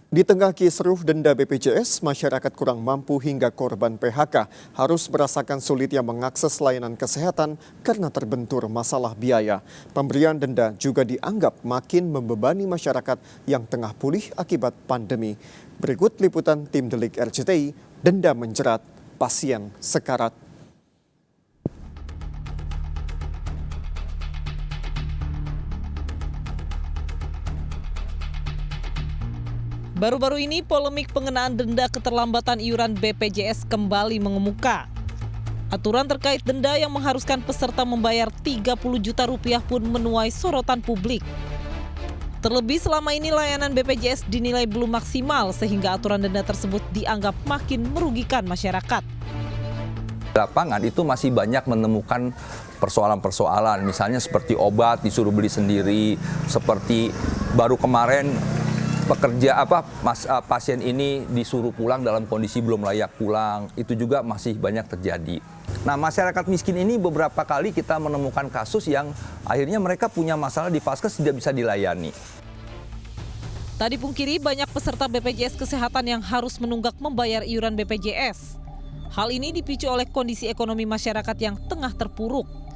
Di tengah kisruh denda BPJS, masyarakat kurang mampu hingga korban PHK harus merasakan sulitnya mengakses layanan kesehatan karena terbentur masalah biaya. Pemberian denda juga dianggap makin membebani masyarakat yang tengah pulih akibat pandemi. Berikut liputan tim Delik RCTI, denda menjerat pasien sekarat. Baru-baru ini polemik pengenaan denda keterlambatan iuran BPJS kembali mengemuka. Aturan terkait denda yang mengharuskan peserta membayar 30 juta rupiah pun menuai sorotan publik. Terlebih selama ini layanan BPJS dinilai belum maksimal sehingga aturan denda tersebut dianggap makin merugikan masyarakat. Lapangan itu masih banyak menemukan persoalan-persoalan, misalnya seperti obat disuruh beli sendiri, seperti baru kemarin pasien ini disuruh pulang dalam kondisi belum layak pulang, itu juga masih banyak terjadi. Nah, masyarakat miskin ini beberapa kali kita menemukan kasus yang akhirnya mereka punya masalah di Vaskes tidak bisa dilayani. Tadi pungkiri banyak peserta BPJS Kesehatan yang harus menunggak membayar iuran BPJS. Hal ini dipicu oleh kondisi ekonomi masyarakat yang tengah terpuruk.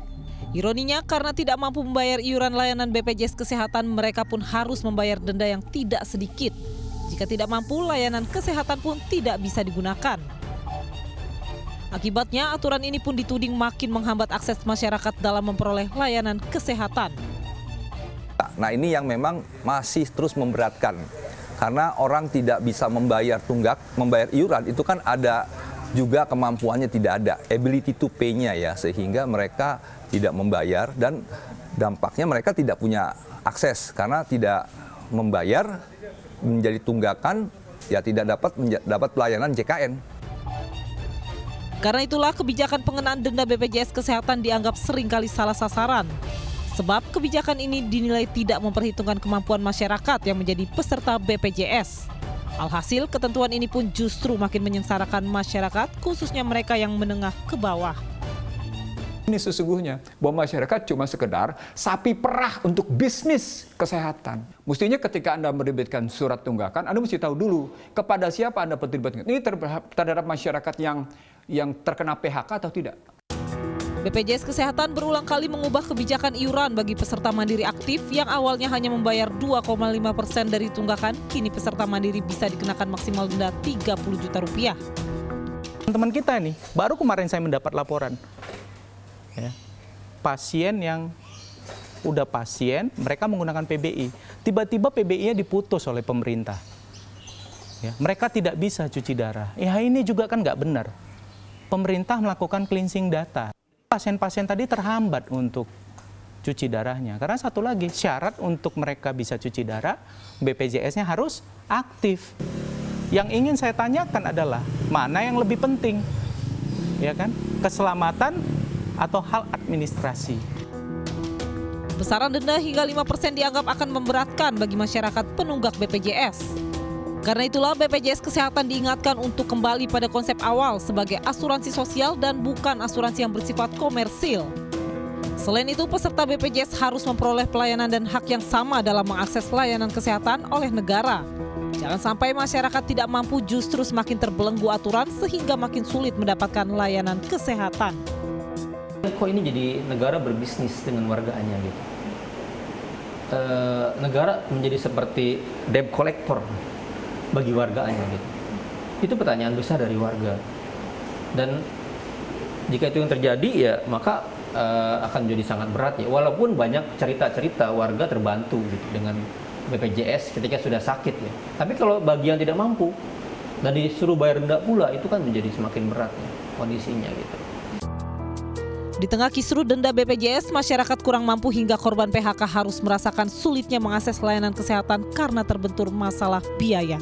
Ironinya, karena tidak mampu membayar iuran layanan BPJS Kesehatan, mereka pun harus membayar denda yang tidak sedikit. Jika tidak mampu, layanan kesehatan pun tidak bisa digunakan. Akibatnya, aturan ini pun dituding makin menghambat akses masyarakat dalam memperoleh layanan kesehatan. Nah, ini yang memang masih terus memberatkan. Karena orang tidak bisa membayar tunggak, membayar iuran, itu kan ada juga kemampuannya tidak ada, ability to pay-nya ya, sehingga mereka tidak membayar dan dampaknya mereka tidak punya akses karena tidak membayar menjadi tunggakan ya tidak dapat pelayanan JKN. Karena itulah kebijakan pengenaan denda BPJS Kesehatan dianggap seringkali salah sasaran. Sebab kebijakan ini dinilai tidak memperhitungkan kemampuan masyarakat yang menjadi peserta BPJS. Alhasil ketentuan ini pun justru makin menyengsarakan masyarakat, khususnya mereka yang menengah ke bawah. Ini sesungguhnya bahwa masyarakat cuma sekedar sapi perah untuk bisnis kesehatan. Mestinya ketika Anda menerbitkan surat tunggakan, Anda mesti tahu dulu kepada siapa Anda menerbitkan. Ini terhadap masyarakat yang terkena PHK atau tidak. BPJS Kesehatan berulang kali mengubah kebijakan iuran bagi peserta mandiri aktif yang awalnya hanya membayar 2,5% dari tunggakan, kini peserta mandiri bisa dikenakan maksimal denda 30 juta rupiah. Teman kita nih, baru kemarin saya mendapat laporan. Ya, pasien yang udah pasien, mereka menggunakan PBI. Tiba-tiba PBI-nya diputus oleh pemerintah. Ya, mereka tidak bisa cuci darah. Ya ini juga kan nggak benar. Pemerintah melakukan cleansing data. Pasien-pasien tadi terhambat untuk cuci darahnya. Karena satu lagi, syarat untuk mereka bisa cuci darah, BPJS-nya harus aktif. Yang ingin saya tanyakan adalah, mana yang lebih penting? Ya kan? Keselamatan atau hal administrasi. Besaran denda hingga 5% dianggap akan memberatkan bagi masyarakat penunggak BPJS. Karena itulah BPJS Kesehatan diingatkan untuk kembali pada konsep awal sebagai asuransi sosial dan bukan asuransi yang bersifat komersil. Selain itu, peserta BPJS harus memperoleh pelayanan dan hak yang sama dalam mengakses layanan kesehatan oleh negara. Jangan sampai masyarakat tidak mampu justru semakin terbelenggu aturan sehingga makin sulit mendapatkan layanan kesehatan. Kok ini jadi negara berbisnis dengan warganya gitu? Negara menjadi seperti debt collector bagi warganya gitu. Itu pertanyaan besar dari warga. Dan jika itu yang terjadi ya maka akan jadi sangat berat ya. Walaupun banyak cerita-cerita warga terbantu gitu dengan BPJS ketika sudah sakit ya. Tapi kalau bagi yang tidak mampu dan disuruh bayar denda pula itu kan menjadi semakin berat ya, kondisinya gitu. Di tengah kisruh denda BPJS, masyarakat kurang mampu hingga korban PHK harus merasakan sulitnya mengakses layanan kesehatan karena terbentur masalah biaya.